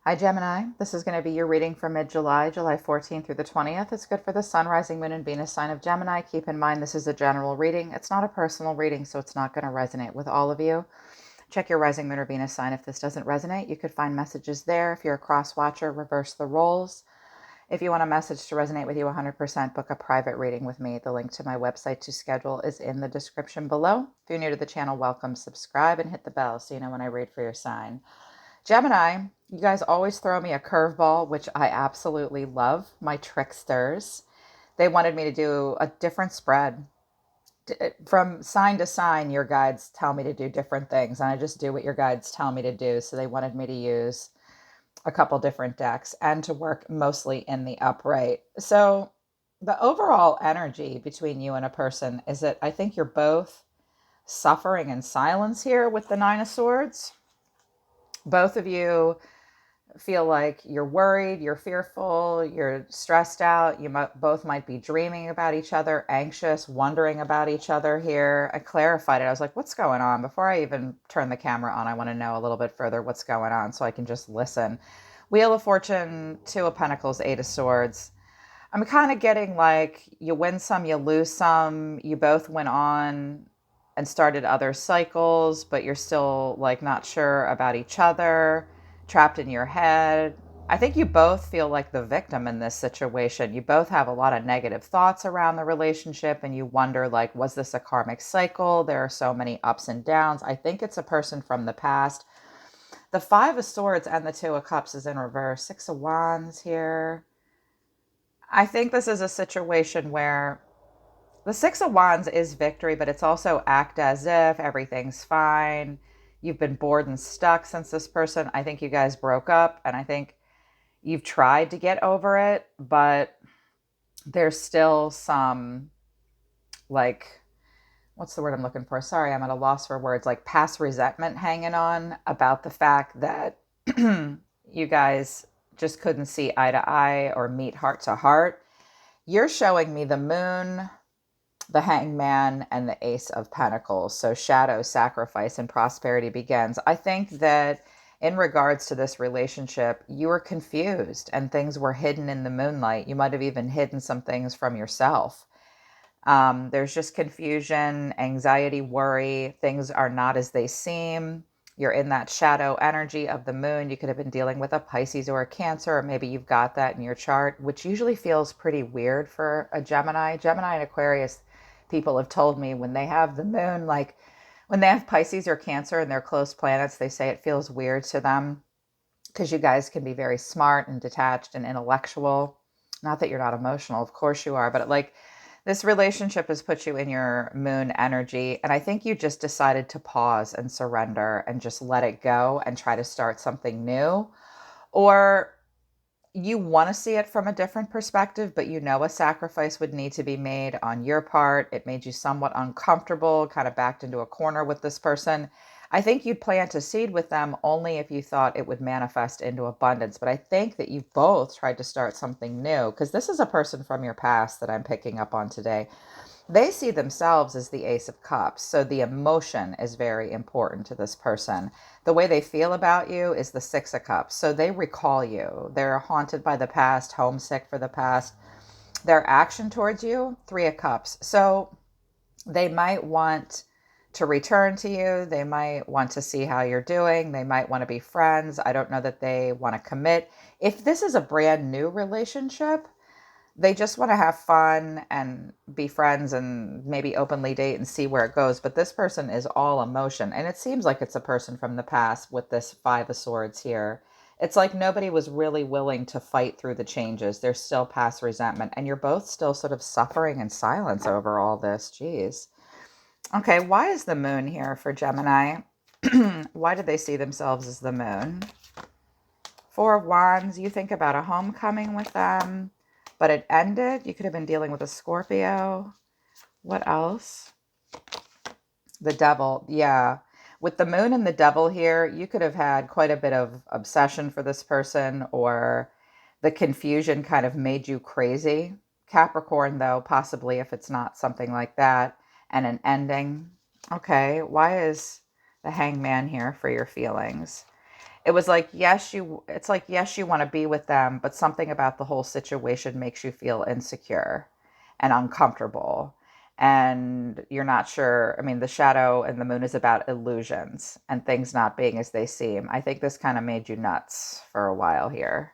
Hi, Gemini. This is going to be your reading for mid-July, July 14th through the 20th. It's good for the Sun, Rising, Moon, and Venus sign of Gemini. Keep in mind this is a general reading. It's not a personal reading, so it's not going to resonate with all of you. Check your Rising, Moon, or Venus sign if this doesn't resonate. You could find messages there. If you're a cross-watcher, reverse the roles. If you want a message to resonate with you 100%, book a private reading with me. The link to my website to schedule is in the description below. If you're new to the channel, welcome, subscribe, and hit the bell so you know when I read for your sign. Gemini, you guys always throw me a curveball, which I absolutely love. My tricksters. They wanted me to do a different spread. From sign to sign, your guides tell me to do different things, and I just do what your guides tell me to do. So they wanted me to use a couple different decks and to work mostly in the upright. So the overall energy between you and a person is that I think you're both suffering in silence here with the Nine of Swords. Both of you feel like you're worried, you're fearful, you're stressed out. You both might be dreaming about each other, anxious, wondering about each other here. I clarified it. I was like, what's going on? Before I even turn the camera on, I want to know a little bit further what's going on so I can just listen. Wheel of Fortune, Two of Pentacles, Eight of Swords. I'm kind of getting like you win some, you lose some. You both went on and started other cycles, but you're still like not sure about each other, trapped in your head. I think you both feel like the victim in this situation. You both have a lot of negative thoughts around the relationship and you wonder like, was this a karmic cycle? There are so many ups and downs. I think it's a person from the past. The Five of Swords and the Two of Cups is in reverse. Six of Wands here. I think this is a situation where the Six of Wands is victory, but it's also act as if everything's fine. You've been bored and stuck since this person. I think you guys broke up, and I think you've tried to get over it, but there's still some, like, what's the word I'm looking for? Sorry, I'm at a loss for words. Like past resentment hanging on about the fact that you guys just couldn't see eye to eye or meet heart to heart. You're showing me the Moon, the Hangman, and the Ace of Pentacles. So shadow, sacrifice, and prosperity begins. I think that in regards to this relationship, you were confused and things were hidden in the moonlight. You might have even hidden some things from yourself. There's just confusion, anxiety, worry. Things are not as they seem. You're in that shadow energy of the moon. You could have been dealing with a Pisces or a Cancer, or maybe you've got that in your chart, which usually feels pretty weird for a Gemini. Gemini and Aquarius people have told me when they have the moon, like when they have Pisces or Cancer and they're close planets, they say it feels weird to them because you guys can be very smart and detached and intellectual. Not that you're not emotional, of course you are, but like this relationship has put you in your moon energy. And I think you just decided to pause and surrender and just let it go and try to start something new. Or you want to see it from a different perspective, but you know a sacrifice would need to be made on your part. It made you somewhat uncomfortable, kind of backed into a corner with this person. I think you'd plant a seed with them only if you thought it would manifest into abundance. But I think that you both tried to start something new because this is a person from your past that I'm picking up on today. They see themselves as the Ace of Cups. So the emotion is very important to this person. The way they feel about you is the Six of Cups. So they recall you. They're haunted by the past, homesick for the past. Their action towards you, Three of Cups. So they might want to return to you. They might want to see how you're doing. They might want to be friends. I don't know that they want to commit. If this is a brand new relationship, they just want to have fun and be friends and maybe openly date and see where it goes. But this person is all emotion. And it seems like it's a person from the past with this Five of Swords here. It's like nobody was really willing to fight through the changes. There's still past resentment. And you're both still sort of suffering in silence over all this. Jeez. Okay, why is the moon here for Gemini? Why do they see themselves as the moon? Four of Wands, you think about a homecoming with them, but it ended. You could have been dealing with a Scorpio. What else? The Devil, yeah. With the moon and the Devil here, you could have had quite a bit of obsession for this person, or the confusion kind of made you crazy. Capricorn, though, possibly if it's not something like that, and an ending. Okay, why is the Hangman here for your feelings? It was like, it's like, yes, you want to be with them, but something about the whole situation makes you feel insecure and uncomfortable. And you're not sure. I mean, the shadow and the moon is about illusions and things not being as they seem. I think this kind of made you nuts for a while here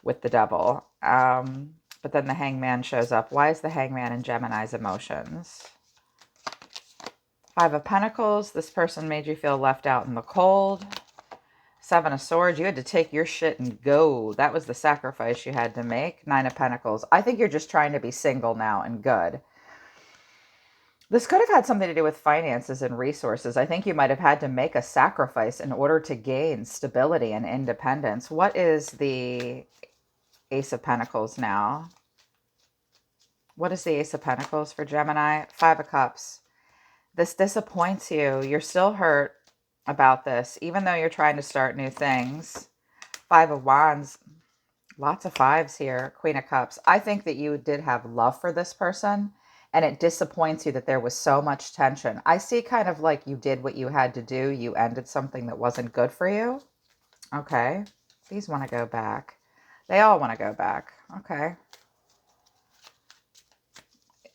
with the devil. But then the hangman shows up. Why is the hangman in Gemini's emotions? Five of Pentacles. This person made you feel left out in the cold. Seven of Swords. You had to take your shit and go. That was the sacrifice you had to make. Nine of Pentacles. I think you're just trying to be single now and good. This could have had something to do with finances and resources. I think you might have had to make a sacrifice in order to gain stability and independence. What is the Ace of Pentacles now? What is the Ace of Pentacles for Gemini? Five of Cups. This disappoints you. You're still hurt about this, even though you're trying to start new things. Five of Wands. Lots of fives here. Queen of Cups. I think that you did have love for this person, and it disappoints you that there was so much tension. I see kind of like you did what you had to do. You ended something that wasn't good for you. Okay. These want to go back. They all want to go back. Okay.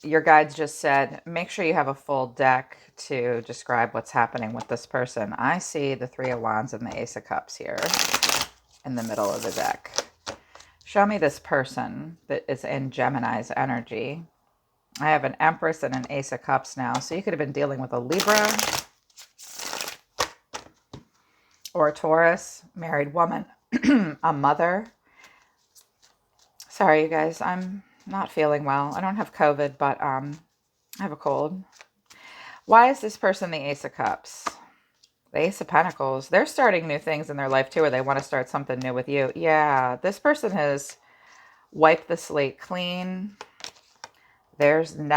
Your guides just said, make sure you have a full deck to describe what's happening with this person. I see the Three of Wands and the Ace of Cups here in the middle of the deck. Show me this person that is in Gemini's energy. I have an Empress and an Ace of Cups now. So you could have been dealing with a Libra or a Taurus, married woman, a mother. Sorry, you guys. I'm not feeling well. I don't have COVID, but I have a cold. Why is this person the Ace of Cups? The Ace of Pentacles. They're starting new things in their life too, or they want to start something new with you. Yeah, this person has wiped the slate clean. They're in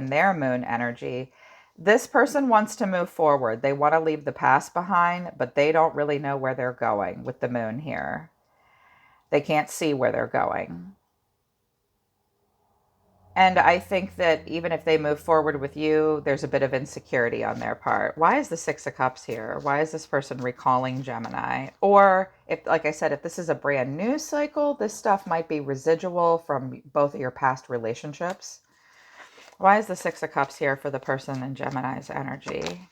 their moon energy. This person wants to move forward. They want to leave the past behind, but they don't really know where they're going with the moon here. They can't see where they're going. And I think that even if they move forward with you, there's a bit of insecurity on their part. Why is the Six of Cups here? Why is this person recalling Gemini? Or if, like I said, if this is a brand new cycle, this stuff might be residual from both of your past relationships. Why is the Six of Cups here for the person in Gemini's energy?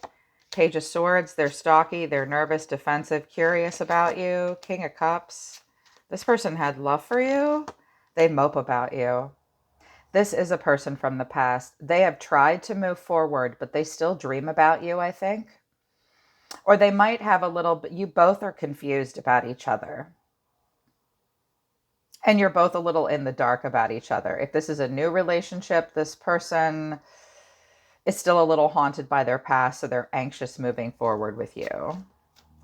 Page of Swords. They're stalky. They're nervous, defensive, curious about you. King of Cups. This person had love for you. They mope about you. This is a person from the past. They have tried to move forward, but they still dream about you, I think. Or they might have a little, you both are confused about each other. And you're both a little in the dark about each other. If this is a new relationship, this person is still a little haunted by their past, so they're anxious moving forward with you.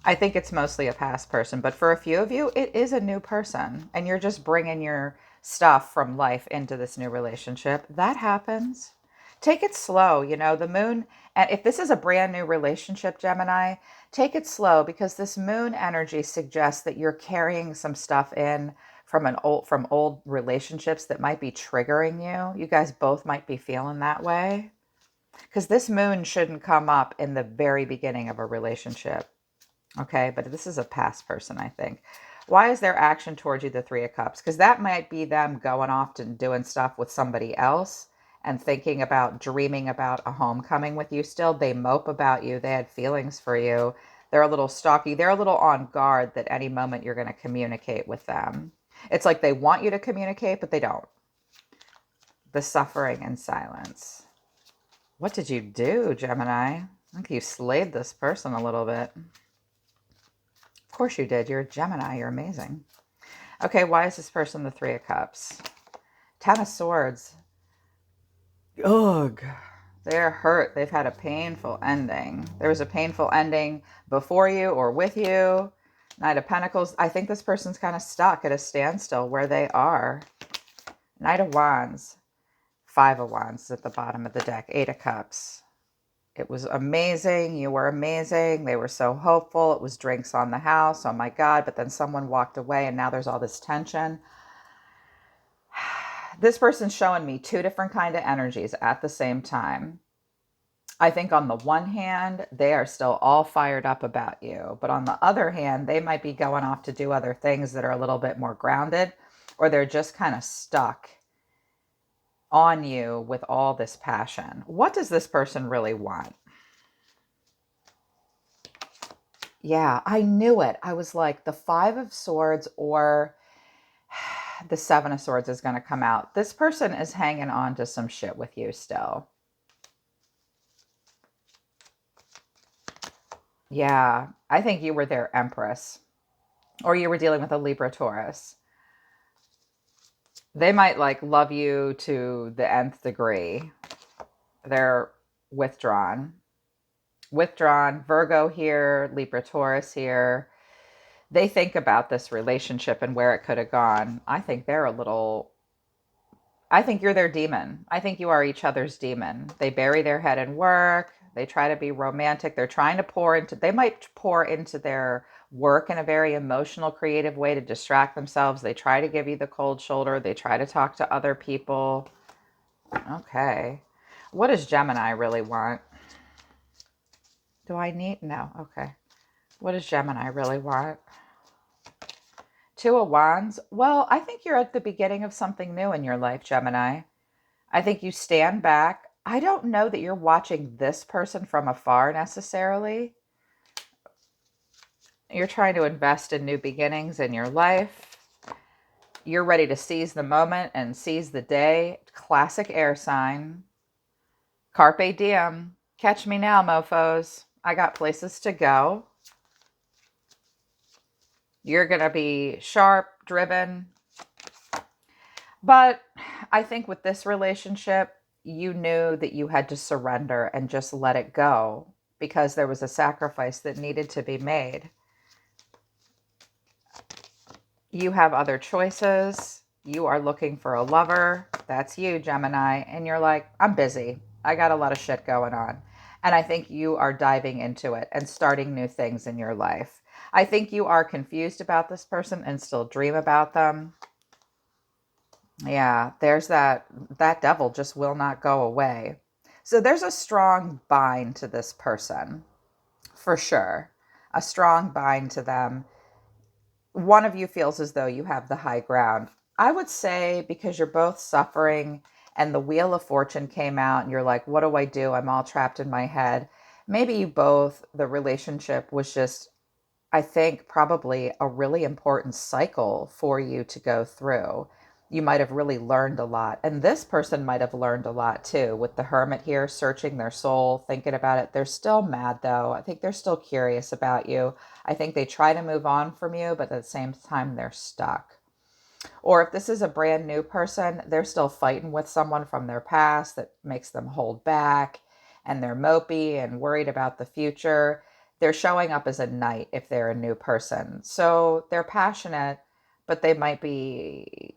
I think it's mostly a past person, but for a few of you, it is a new person, and you're just bringing your stuff from life into this new relationship. That happens. Take it slow, the moon. And if this is a brand new relationship, Gemini, take it slow, because this moon energy suggests that you're carrying some stuff in from old relationships that might be triggering you. You guys both might be feeling that way, because this moon shouldn't come up in the very beginning of a relationship. Okay, but this is a past person, I think. Why is their action towards you the Three of Cups? Because that might be them going off and doing stuff with somebody else and thinking about, dreaming about a homecoming with you still. They mope about you. They had feelings for you. They're a little stalky. They're a little on guard that any moment you're going to communicate with them. It's like they want you to communicate, but they don't. The suffering and silence. What did you do, Gemini? I think you slayed this person a little bit. Of course you did. You're a Gemini. You're amazing. Okay, why is this person the Three of Cups? Ten of Swords. Ugh. They're hurt. They've had a painful ending. There was a painful ending before you or with you. Knight of Pentacles. I think this person's kind of stuck at a standstill where they are. Knight of Wands. Five of Wands is at the bottom of the deck. Eight of Cups. It was amazing. You were amazing. They were so hopeful. It was drinks on the house. Oh my God. But then someone walked away and now there's all this tension. This person's showing me two different kind of energies at the same time. I think on the one hand, they are still all fired up about you. But on the other hand, they might be going off to do other things that are a little bit more grounded, or they're just kind of stuck on you with all this passion. What does this person really want? Yeah, I knew it. I was like, the Five of Swords or the Seven of Swords is going to come out. This person is hanging on to some shit with you still. Yeah, I think you were their Empress, or you were dealing with a Libra Taurus. They might like love you to the nth degree. They're withdrawn. Withdrawn. Virgo here, Libra Taurus here. They think about this relationship and where it could have gone. I think they're a little. I think you're their demon. I think you are each other's demon. They bury their head in work. They try to be romantic. They're trying to pour into, they might pour into their work in a very emotional, creative way to distract themselves. They try to give you the cold shoulder. They try to talk to other people. Okay. What does Gemini really want? Do I need? No. Okay. What does Gemini really want? Two of Wands. Well, I think you're at the beginning of something new in your life, Gemini. I think you stand back. I don't know that you're watching this person from afar necessarily. You're trying to invest in new beginnings in your life. You're ready to seize the moment and seize the day. Classic air sign. Carpe diem. Catch me now, mofos. I got places to go. You're going to be sharp, driven. But I think with this relationship, you knew that you had to surrender and just let it go because there was a sacrifice that needed to be made. You have other choices. You are looking for a lover. That's you, Gemini. And you're like, I'm busy. I got a lot of shit going on. And I think you are diving into it and starting new things in your life. I think you are confused about this person and still dream about them. Yeah, there's that devil just will not go away. So there's a strong bind to this person, for sure. A strong bind to them. One of you feels as though you have the high ground. I would say because you're both suffering and the Wheel of Fortune came out and you're like, what do I do? I'm all trapped in my head. Maybe you both, the relationship was just, I think, probably a really important cycle for you to go through. You might have really learned a lot. And this person might have learned a lot too, with the Hermit here, searching their soul, thinking about it. They're still mad though. I think they're still curious about you. I think they try to move on from you, but at the same time, they're stuck. Or if this is a brand new person, they're still fighting with someone from their past that makes them hold back, and they're mopey and worried about the future. They're showing up as a knight if they're a new person. So they're passionate, but they might be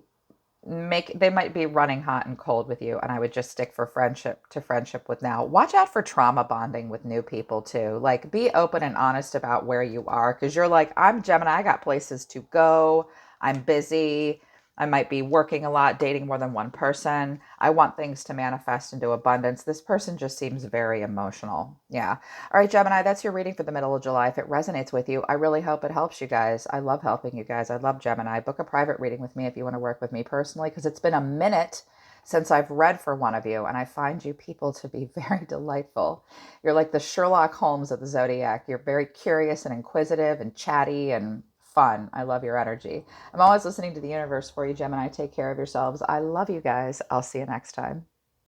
running hot and cold with you, and I would just stick for friendship with now. Watch out for trauma bonding with new people too. Like, be open and honest about where you are, because you're like, I'm Gemini, I got places to go, I'm busy, I might be working a lot, dating more than one person, I want things to manifest into abundance. This person just seems very emotional. Yeah. All right, Gemini, that's your reading for the middle of July. If it resonates with you, I really hope it helps you guys. I love helping you guys. I love Gemini. Book a private reading with me if you want to work with me personally, because it's been a minute since I've read for one of you, and I find you people to be very delightful. You're like the Sherlock Holmes of the Zodiac. You're very curious and inquisitive and chatty and fun. I love your energy. I'm always listening to the universe for you, Gemini. Take care of yourselves. I love you guys. I'll see you next time.